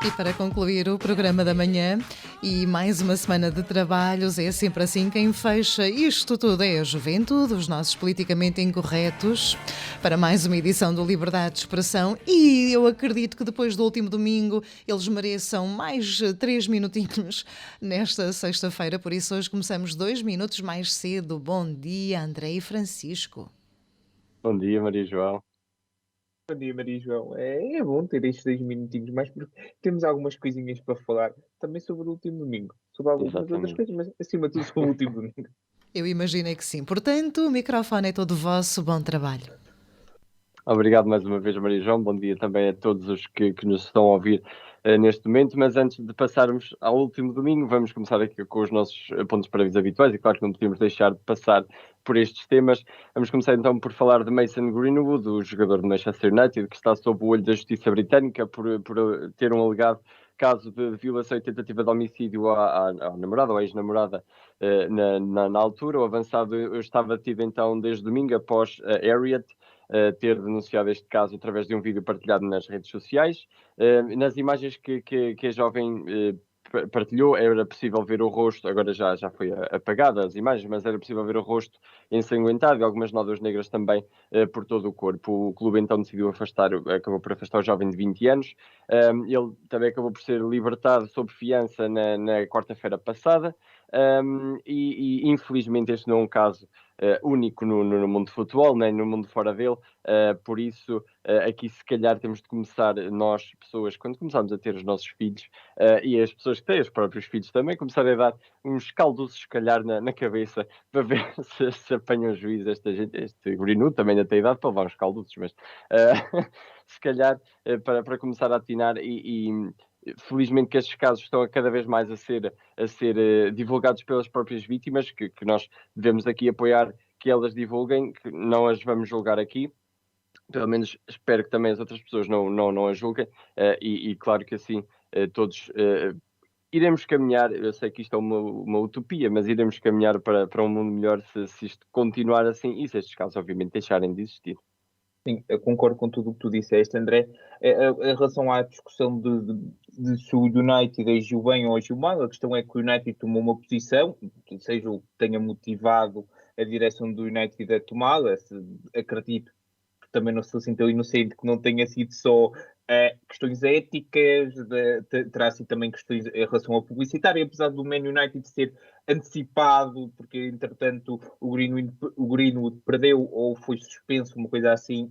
E para concluir o programa da manhã e mais uma semana de trabalhos, é sempre assim, quem fecha isto tudo é a juventude, os nossos politicamente incorretos, para mais uma edição do Liberdade de Expressão, e eu acredito que depois do último domingo eles mereçam mais 3 minutinhos nesta sexta-feira, por isso hoje começamos 2 minutos mais cedo. Bom dia, André e Francisco. Bom dia, Maria João. Bom dia, Maria João. É bom ter estes 10 minutinhos mais, porque temos algumas coisinhas para falar também sobre o último domingo, sobre algumas outras Exatamente. coisas, mas acima de tudo sobre o último domingo. Eu imaginei que sim. Portanto, o microfone é todo vosso. Bom trabalho. Obrigado mais uma vez, Maria João. Bom dia também a todos os que nos estão a ouvir neste momento. Mas antes de passarmos ao último domingo, vamos começar aqui com os nossos pontos prévios habituais. E claro que não podemos deixar de passar por estes temas. Vamos começar então por falar de Mason Greenwood, o jogador do Manchester United, que está sob o olho da justiça britânica por ter um alegado caso de violação e tentativa de homicídio à namorada ou à ex-namorada na altura. O avançado estava detido então desde domingo após a Harriet ter denunciado este caso através de um vídeo partilhado nas redes sociais. Nas imagens que a jovem partilhou, era possível ver o rosto, agora já foi apagada as imagens, mas era possível ver o rosto ensanguentado e algumas nódoas negras também por todo o corpo. O clube então decidiu acabou por afastar o jovem de 20 anos. Ele também acabou por ser libertado sob fiança na quarta-feira passada. E infelizmente este não é um caso único no mundo de futebol, nem no mundo fora dele, por isso aqui se calhar temos de começar nós, pessoas, quando começarmos a ter os nossos filhos, e as pessoas que têm os próprios filhos também, começar a dar uns caldos se calhar na cabeça, para ver se apanham juízo esta gente, este Greenwood também ainda tem idade para levar uns caldos, mas se calhar para começar a atinar e felizmente que estes casos estão cada vez mais a ser divulgados pelas próprias vítimas, que nós devemos aqui apoiar que elas divulguem, que não as vamos julgar aqui. Pelo menos espero que também as outras pessoas não a julguem, e claro que assim todos iremos caminhar. Eu sei que isto é uma utopia, mas iremos caminhar para um mundo melhor se isto continuar assim e se estes casos obviamente deixarem de existir. Sim, eu concordo com tudo o que tu disseste, André. Em relação à discussão de se o United agiu bem ou agiu mal, a questão é que o United tomou uma posição, seja o que tenha motivado a direção do United a tomá-la, acredito que também não sou assim tão inocente que não tenha sido só questões éticas, terá sido também questões em relação ao publicitário, apesar do Man United ser antecipado, porque entretanto o Greenwood perdeu ou foi suspenso, uma coisa assim,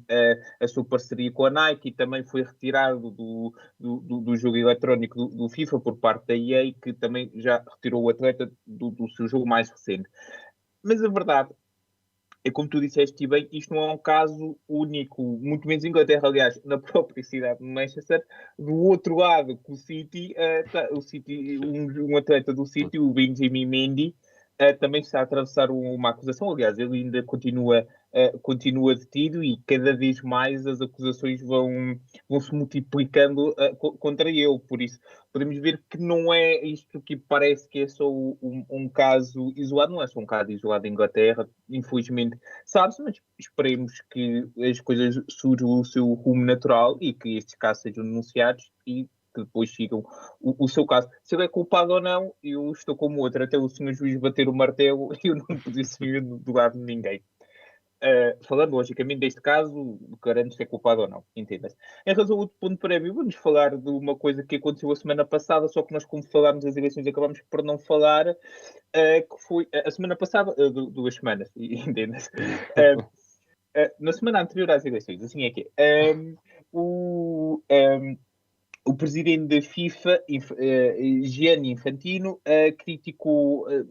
a sua parceria com a Nike, e também foi retirado do jogo eletrónico do FIFA por parte da EA, que também já retirou o atleta do seu jogo mais recente. Mas a verdade é como tu disseste bem, isto não é um caso único, muito menos em Inglaterra, aliás, na própria cidade de Manchester. Do outro lado, com o City, um atleta do City, o Benjamin Mendy, também está a atravessar uma acusação. Aliás, ele ainda continua detido e cada vez mais as acusações vão se multiplicando contra ele. Por isso, podemos ver que não é isto que parece que é só um caso isolado, não é só um caso isolado em Inglaterra, infelizmente sabe-se, mas esperemos que as coisas surjam o seu rumo natural e que estes casos sejam denunciados e que depois sigam o seu caso. Se ele é culpado ou não, eu estou como outro, até o senhor juiz bater o martelo, eu não posiciono do lado de ninguém. Falando logicamente deste caso, garanto ser culpado ou não, entenda-se. Em relação ao outro ponto prévio, vamos falar de uma coisa que aconteceu a semana passada, só que nós, como falámos das eleições, acabamos por não falar, que foi a semana passada, 2 semanas, entenda-se. Na semana anterior às eleições, assim é que é. O presidente da FIFA, Gianni Infantino,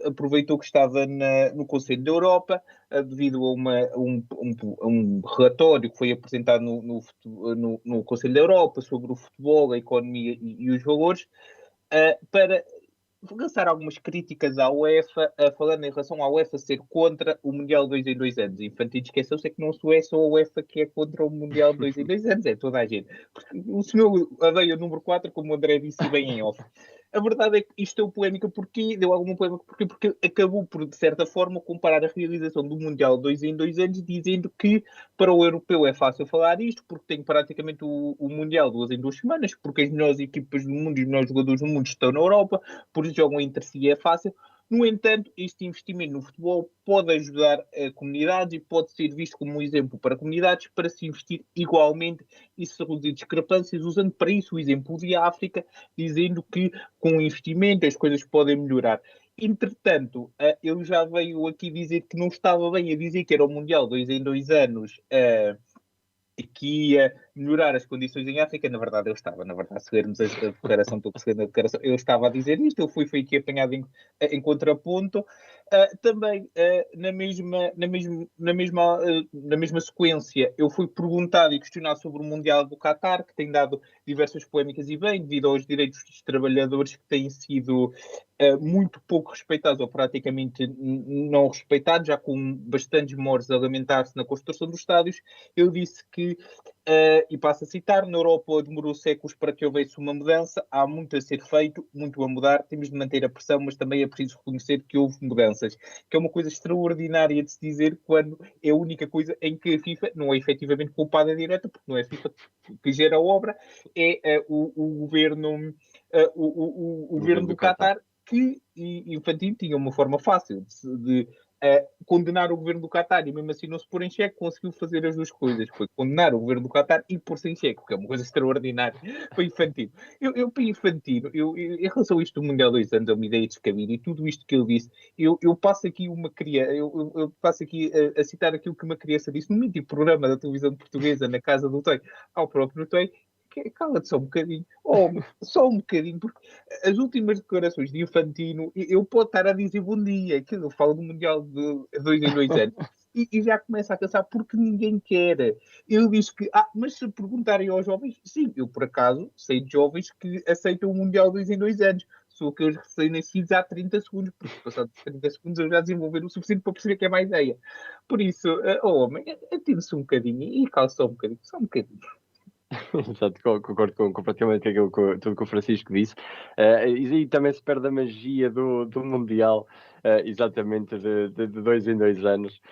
aproveitou que estava no Conselho da Europa, devido a um relatório que foi apresentado no Conselho da Europa sobre o futebol, a economia e os valores, para lançar algumas críticas à UEFA, falando em relação à UEFA ser contra o Mundial 2 em 2 anos. Infantino esqueceu-se que não é só a UEFA que é contra o Mundial 2 em 2 anos, é toda a gente. Porque o senhor odeia o número 4, como o André disse bem em off. A verdade é que isto deu polémica porque deu alguma polémica porque acabou por, de certa forma, comparar a realização do Mundial 2 em 2 anos, dizendo que para o europeu é fácil falar isto, porque tem praticamente o Mundial 2 em 2 semanas, porque as melhores equipas do mundo e os melhores jogadores do mundo estão na Europa, por isso jogam entre si e é fácil. No entanto, este investimento no futebol pode ajudar a comunidades e pode ser visto como um exemplo para comunidades para se investir igualmente e se reduzir discrepâncias, usando para isso o exemplo de África, dizendo que com o investimento as coisas podem melhorar. Entretanto, eu já veio aqui dizer que não estava bem a dizer que era o Mundial 2 em 2 anos, que ia melhorar as condições em África. Na verdade, eu estava. Na verdade, se lermos a declaração, estou percebendo a declaração, eu estava a dizer isto, eu fui aqui apanhado em contraponto. Também, na mesma sequência, eu fui perguntado e questionado sobre o Mundial do Qatar, que tem dado diversas polémicas e bem, devido aos direitos dos trabalhadores que têm sido muito pouco respeitados ou praticamente não respeitados, já com bastantes mortes a lamentar-se na construção dos estádios. Eu disse que, e passo a citar, na Europa demorou séculos para que houvesse uma mudança, há muito a ser feito, muito a mudar, temos de manter a pressão, mas também é preciso reconhecer que houve mudanças, que é uma coisa extraordinária de se dizer quando é a única coisa em que a FIFA não é efetivamente culpada direta, porque não é a FIFA que gera a obra, é o governo, o governo do Qatar, que Infantino tinha uma forma fácil de condenar o governo do Qatar e mesmo assim não se pôr em xeque, conseguiu fazer as duas coisas. Foi condenar o governo do Qatar e pôr-se em xeque, que é uma coisa extraordinária. Foi Infantino. Para Infantino, em relação a isto do Mundial 2 anos, é uma ideia descabida e tudo isto que ele disse, eu passo aqui uma criança, eu passo aqui a citar aquilo que uma criança disse num mítico programa da televisão portuguesa, na casa do Tei, ao próprio Tei, cala-te só um bocadinho, só um bocadinho, porque as últimas declarações de Infantino, eu posso estar a dizer bom dia, que eu falo do Mundial de 2 em 2 anos, e já começa a cansar porque ninguém quer. Ele diz que, mas se perguntarem aos jovens, sim, eu por acaso sei de jovens que aceitam o Mundial 2 em 2 anos. Sou aqueles recém-nascidos há 30 segundos, porque passados 30 segundos eu já desenvolver o suficiente para perceber que é má ideia. Por isso, homem, atire-se um bocadinho e calça só um bocadinho, só um bocadinho. Exato, concordo completamente com aquilo tudo que o Francisco disse. E aí também se perde a magia do Mundial, exatamente de 2 em 2 anos.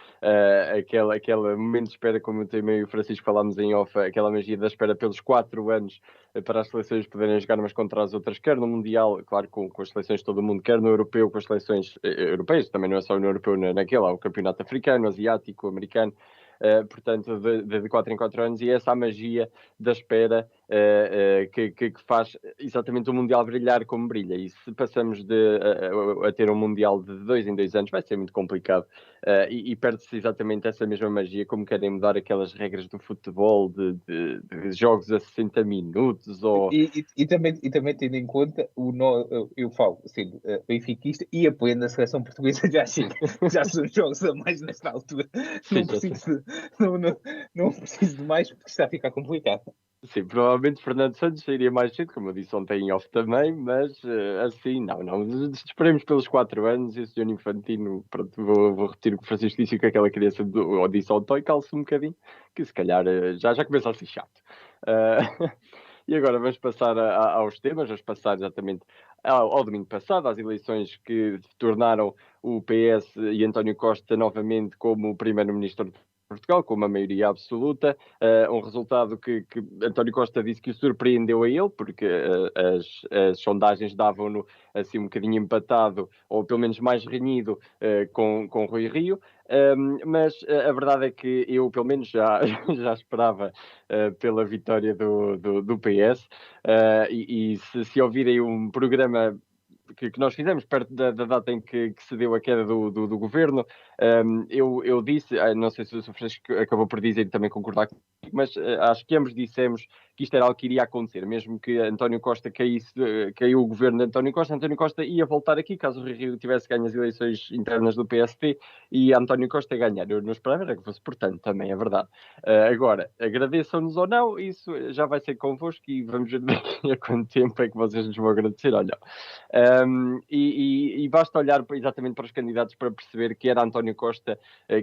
Aquele momento de espera, como eu também e o Francisco falámos em off, aquela magia da espera pelos 4 anos para as seleções poderem jogar umas contra as outras, quer no Mundial, claro, com as seleções de todo o mundo, quer no Europeu, com as seleções europeias, também não é só no Europeu, naquele, há o Campeonato Africano, Asiático, Americano. Portanto, de 4 em 4 anos, e essa a magia da espera que faz exatamente o Mundial brilhar como brilha. E se passamos a ter um Mundial de 2 em 2 anos, vai ser muito complicado. E perde-se exatamente essa mesma magia, como querem mudar aquelas regras do futebol, de jogos a 60 minutos. E também tendo em conta, eu falo sendo benfiquista e apoiando a seleção portuguesa, já são jogos a mais nesta altura. Sim, Não preciso de mais porque está a ficar complicado. Sim, provavelmente Fernando Santos sairia mais cedo, como eu disse ontem em off também, mas assim, não. Esperemos pelos 4 anos e o Sr. Infantino, pronto, vou repetir o que o Francisco disse, que aquela criança ou disse ao Toy, calça um bocadinho, que se calhar já começa a ser chato. E agora vamos passar aos temas, vamos passar exatamente ao domingo passado, às eleições que tornaram o PS e António Costa novamente como primeiro-ministro de Portugal, com uma maioria absoluta, um resultado que António Costa disse que o surpreendeu a ele, porque as sondagens davam-no assim um bocadinho empatado, ou pelo menos mais renhido com Rui Rio, mas a verdade é que eu pelo menos já esperava pela vitória do PS, e se ouvirem um programa que nós fizemos perto da data em que se deu a queda do governo, eu disse, não sei se o Francisco acabou por dizer e também concordar comigo, mas acho que ambos dissemos que isto era algo que iria acontecer, mesmo que António Costa caiu o governo de António Costa ia voltar aqui, caso o Rio tivesse ganho as eleições internas do PST e António Costa ganhar. Eu não esperava era que fosse, portanto, também é verdade. Agora, agradeçam-nos ou não, isso já vai ser convosco e vamos ver daqui a quanto tempo é que vocês nos vão agradecer, olha. E basta olhar exatamente para os candidatos para perceber que era António Costa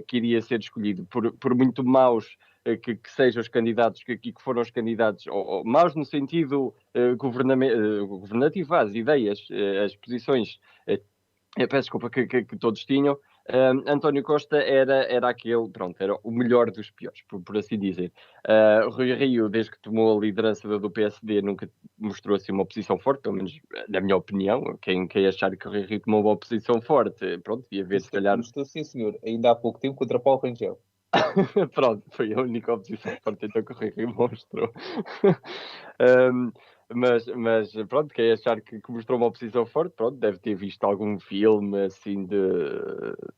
que iria ser escolhido. Por muito maus que sejam os candidatos que foram os candidatos, ou maus no sentido governativo, as ideias, as posições, peço desculpa, que todos tinham. António Costa era aquele, pronto, era o melhor dos piores, por assim dizer. Rui Rio, desde que tomou a liderança do PSD, nunca mostrou assim uma posição forte, pelo menos na minha opinião. Quem achar que o Rui Rio tomou uma posição forte, pronto, ia ver se calhar. Mostrou, sim, senhor, ainda há pouco tempo contra Paulo Rangel. Pronto, foi a única oposição forte então que o Rui Rio mostrou. Mas pronto, quem achar que mostrou uma oposição forte, pronto, deve ter visto algum filme assim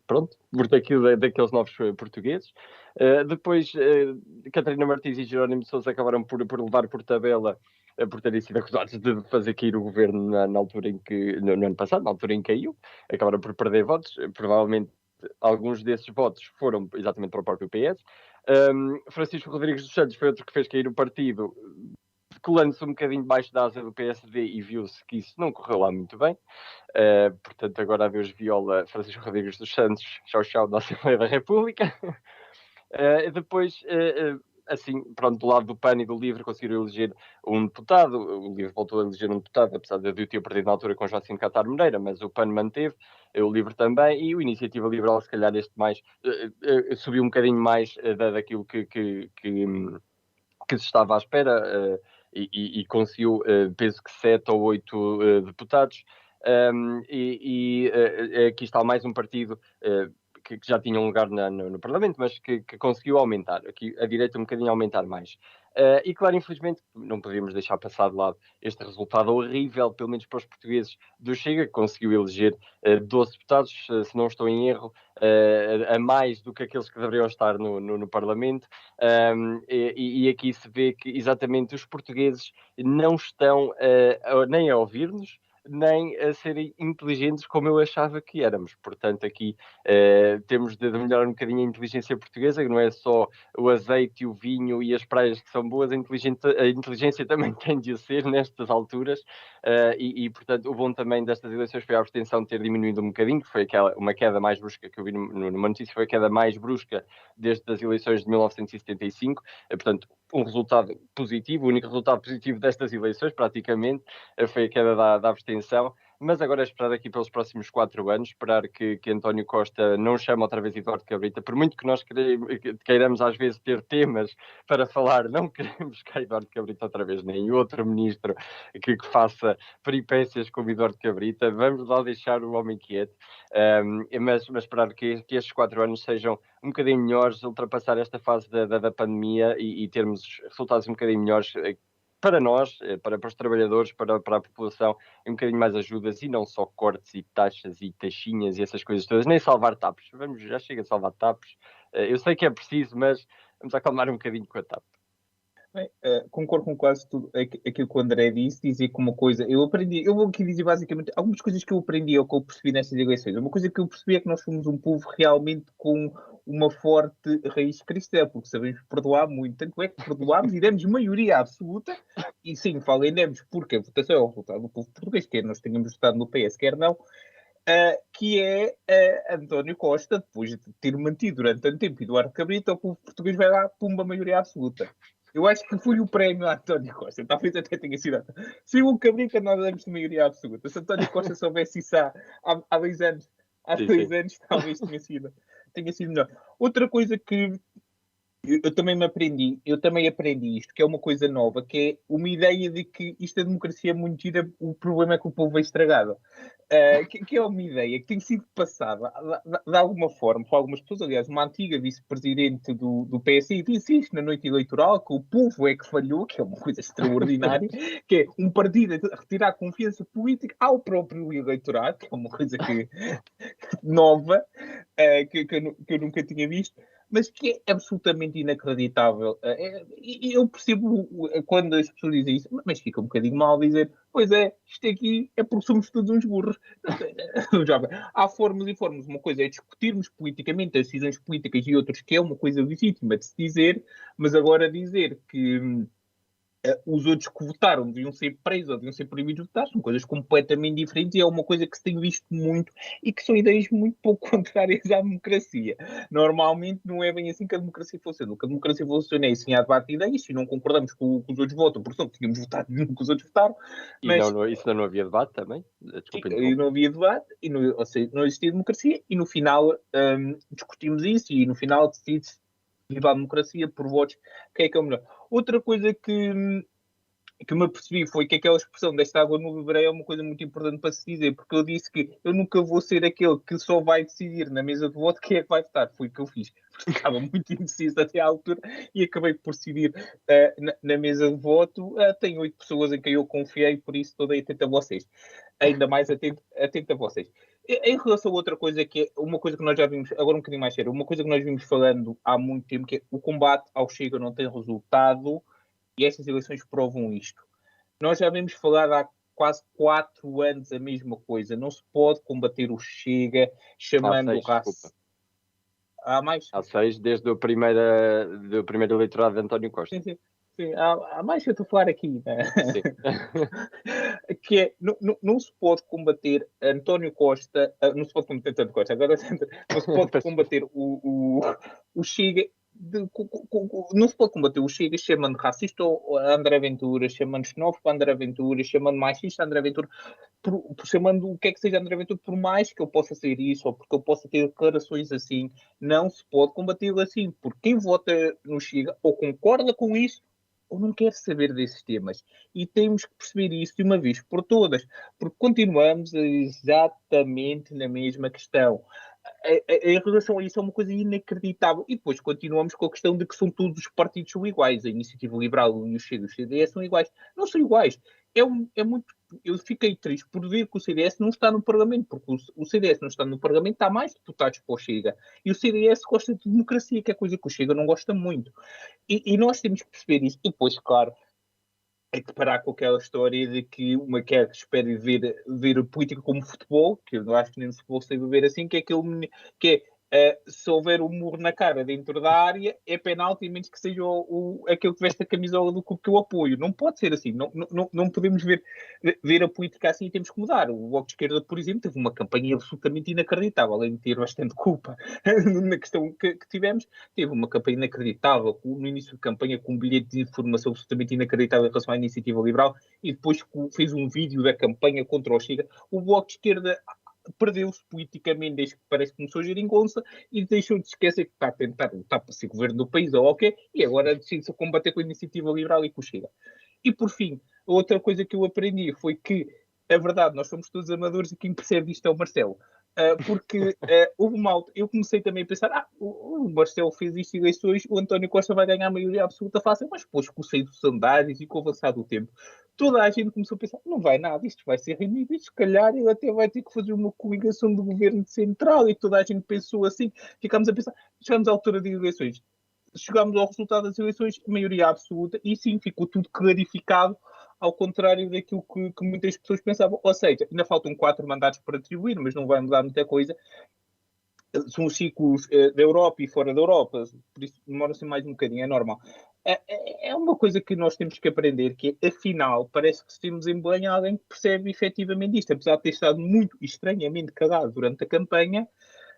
pronto, daqueles novos portugueses. Depois, Catarina Martins e Jerónimo de Sousa acabaram por levar por tabela, por terem sido acusados de fazer cair o governo na altura em que, no ano passado, na altura em que caiu, acabaram por perder votos, provavelmente alguns desses votos foram exatamente para o próprio PS. Francisco Rodrigues dos Santos foi outro que fez cair o partido, colando-se um bocadinho debaixo da asa do PSD, e viu-se que isso não correu lá muito bem. Portanto, agora a Deus viola Francisco Rodrigues dos Santos, tchau, da Assembleia da República. Depois, assim, pronto, do lado do PAN e do LIVRE conseguiram eleger um deputado. O LIVRE voltou a eleger um deputado, apesar de eu ter perdido na altura com Joaquim Catar Moreira, mas o PAN manteve, o LIVRE também, e o Iniciativa Liberal, se calhar este mais, subiu um bocadinho mais daquilo que se estava à espera, e conseguiu, penso que 7 ou 8 deputados. Aqui está mais um partido que já tinha um lugar no Parlamento, mas que conseguiu aumentar, aqui a direita um bocadinho aumentar mais. E claro, infelizmente, não podíamos deixar passar de lado este resultado horrível, pelo menos para os portugueses, do Chega, que conseguiu eleger 12 deputados, se não estou em erro, a mais do que aqueles que deveriam estar no Parlamento. E aqui se vê que exatamente os portugueses não estão nem a ouvir-nos, nem a serem inteligentes como eu achava que éramos. Portanto, aqui temos de melhorar um bocadinho a inteligência portuguesa, que não é só o azeite, o vinho e as praias que são boas, a inteligência também tem de ser nestas alturas. Portanto, o bom também destas eleições foi a abstenção ter diminuído um bocadinho, que foi uma queda mais brusca que eu vi numa notícia, foi a queda mais brusca desde as eleições de 1975. Portanto, um resultado positivo, o único resultado positivo destas eleições, praticamente, foi a queda da abstenção. Mas agora é esperar aqui pelos próximos 4 anos, esperar que António Costa não chame outra vez Eduardo Cabrita, por muito que nós queiramos às vezes ter temas para falar, não queremos que Eduardo Cabrita outra vez, nem outro ministro que faça peripécias como Eduardo Cabrita. Vamos lá deixar o homem quieto, mas esperar que estes 4 anos sejam um bocadinho melhores, ultrapassar esta fase da pandemia e termos resultados um bocadinho melhores para nós, para os trabalhadores, para a população, e um bocadinho mais ajudas e não só cortes e taxas e taxinhas e essas coisas todas, nem salvar TAPs. Já chega a salvar TAPs. Eu sei que é preciso, mas vamos acalmar um bocadinho com a TAP. Bem, concordo com quase tudo aquilo que o André disse, dizer que uma coisa, eu vou aqui dizer basicamente algumas coisas que eu aprendi ou que eu percebi nestas eleições. Uma coisa que eu percebi é que nós somos um povo realmente com uma forte raiz cristã, porque sabemos perdoar muito, tanto é que perdoámos e demos maioria absoluta, e sim, falo em demos, porque a votação é o resultado do povo português, quer nós tenhamos votado no PS, quer não, que é António Costa, depois de ter mantido durante tanto tempo Eduardo Cabrita, o povo português vai lá, pumba, maioria absoluta. Eu acho que foi o prémio a António Costa. Talvez até tenha sido. Se o Cabrita nós damos de maioria absoluta. Se António Costa soubesse isso há 2 anos, anos, talvez tenha sido melhor. Outra coisa que eu também aprendi isto, que é uma coisa nova, que é uma ideia de que isto é democracia muito gira, o problema é que o povo é estragado. Que é uma ideia que tem sido passada de alguma forma por algumas pessoas. Aliás, uma antiga vice-presidente do PSI disse isto na noite eleitoral, que o povo é que falhou, que é uma coisa extraordinária, que é um partido a retirar confiança política ao próprio eleitorado, que é uma coisa nova, que eu nunca tinha visto, mas que é absolutamente inacreditável. Eu percebo quando as pessoas dizem isso, mas fica um bocadinho mal dizer, pois é, isto aqui é porque somos todos uns burros. Há formas e formas. Uma coisa é discutirmos politicamente as decisões políticas e outras que é uma coisa legítima de se dizer, mas agora dizer que os outros que votaram deviam ser presos ou deviam ser proibidos de votar, são coisas completamente diferentes e é uma coisa que se tem visto muito e que são ideias muito pouco contrárias à democracia. Normalmente não é bem assim que a democracia funciona. O que a democracia funciona é assim, há debate de ideias, se não concordamos com o que os outros votam, por exemplo, tínhamos votado no que os outros votaram. Mas... isso não havia debate também? Desculpa, e não havia debate, ou seja, não existia democracia e no final discutimos isso e no final decide-se viva a democracia por votos, quem é que é o melhor. Outra coisa que me apercebi foi que aquela expressão desta água no beberei é uma coisa muito importante para se dizer, porque eu disse que eu nunca vou ser aquele que só vai decidir na mesa de voto quem é que vai votar. Foi o que eu fiz. Porque estava muito indeciso até à altura e acabei por decidir na mesa de voto. Tenho 8 pessoas em quem eu confiei, por isso estou aí atento a vocês. Ainda mais atento a vocês. Em relação a outra coisa, que é uma coisa que nós já vimos, agora um bocadinho mais sério, uma coisa que nós vimos falando há muito tempo, que é o combate ao Chega não tem resultado e estas eleições provam isto. Nós já vimos falar há quase 4 anos a mesma coisa. Não se pode combater o Chega chamando o raça. Há mais? Há 6, desde do primeiro eleitorado de António Costa. Sim. Há mais que eu estou a falar aqui. Né? Que é, não se pode combater António Costa, não se pode combater António Costa, agora não se pode combater o Chega, não se pode combater o Chega chamando racista a André Ventura, chamando xenófobo a André Ventura, chamando machista a André Ventura, chamando o que é que seja André Ventura, por mais que eu possa ser isso ou porque eu possa ter declarações assim, não se pode combatê-lo assim, porque quem vota no Chega ou concorda com isso ou não quer saber desses temas. E temos que perceber isso de uma vez por todas, porque continuamos exatamente na mesma questão. Em relação a isso é uma coisa inacreditável. E depois continuamos com a questão de que são todos os partidos são iguais. A Iniciativa Liberal e o Chega e o CDS são iguais. Não são iguais. Eu fiquei triste por ver que o CDS não está no Parlamento, porque o CDS não está no Parlamento, há mais deputados para o Chega. E o CDS gosta de democracia, que é coisa que o Chega não gosta muito. E nós temos que perceber isso. E depois, claro, é que parar com aquela história de que uma quer que espere ver a política como futebol, que eu não acho que nem no futebol se deve ver assim, que é aquele que é se houver um murro na cara dentro da área, é penalti, a menos que seja aquele que veste a camisola do clube que eu apoio. Não pode ser assim. Não podemos ver a política assim e temos que mudar. O Bloco de Esquerda, por exemplo, teve uma campanha absolutamente inacreditável, além de ter bastante culpa na questão que tivemos. Teve uma campanha inacreditável, no início de campanha, com um bilhete de informação absolutamente inacreditável em relação à Iniciativa Liberal, e depois fez um vídeo da campanha contra o Chega. O Bloco de Esquerda perdeu-se politicamente desde que parece que começou a geringonça e deixou de esquecer que está a tentar lutar para ser governo do país ou ok, e agora decide-se a combater com a Iniciativa Liberal e com o Chega. E por fim, outra coisa que eu aprendi foi que, é verdade, nós somos todos amadores e quem percebe isto é o Marcelo. Porque houve mal. Eu comecei também a pensar, o Marcelo fez isto e eleições, o António Costa vai ganhar a maioria absoluta fácil, mas depois com o sair dos andares e com o avançar do tempo, toda a gente começou a pensar, não vai nada, isto vai ser reunido, e se calhar ele até vai ter que fazer uma coligação de governo central, e toda a gente pensou assim, ficámos a pensar, chegamos à altura de eleições, chegámos ao resultado das eleições, maioria absoluta, e sim, ficou tudo clarificado, ao contrário daquilo que muitas pessoas pensavam. Ou seja, ainda faltam 4 mandatos para atribuir, mas não vai mudar muita coisa. São os ciclos da Europa e fora da Europa, por isso demora-se mais um bocadinho, é normal. É uma coisa que nós temos que aprender, que é, afinal, parece que temos em Belém alguém que percebe efetivamente isto, apesar de ter estado muito estranhamente cagado durante a campanha.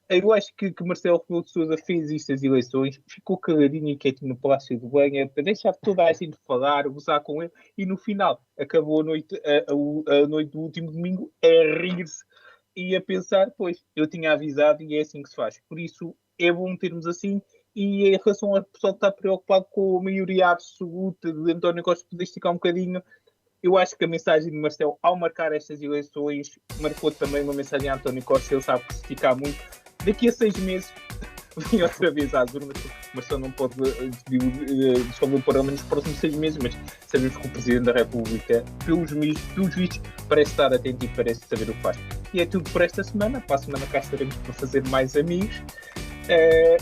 Eu acho que Marcelo Rebelo de Sousa fez isto nas eleições, ficou caladinho e quietinho no Palácio de Belém, para deixar toda a gente falar, gozar com ele, e no final acabou a noite do último domingo a rir-se e a pensar, pois, eu tinha avisado e é assim que se faz. Por isso é bom termos assim, e em relação ao pessoal que está preocupado com a maioria absoluta de António Costa poder esticar um bocadinho, eu acho que a mensagem de Marcelo, ao marcar estas eleições, marcou também uma mensagem a António Costa, ele sabe que se esticar muito, daqui a 6 meses vem outra vez às urnas. O Marcelo não pode dissolver o Parlamento nos próximos 6 meses, mas sabemos que o Presidente da República, pelos vistos, parece estar atento e parece saber o que faz. E é tudo por esta semana. Para a semana cá estaremos para fazer mais amigos.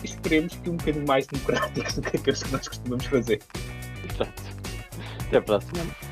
Esperemos que um bocadinho mais democráticos do que aqueles que nós costumamos fazer. Exato. Até para a semana.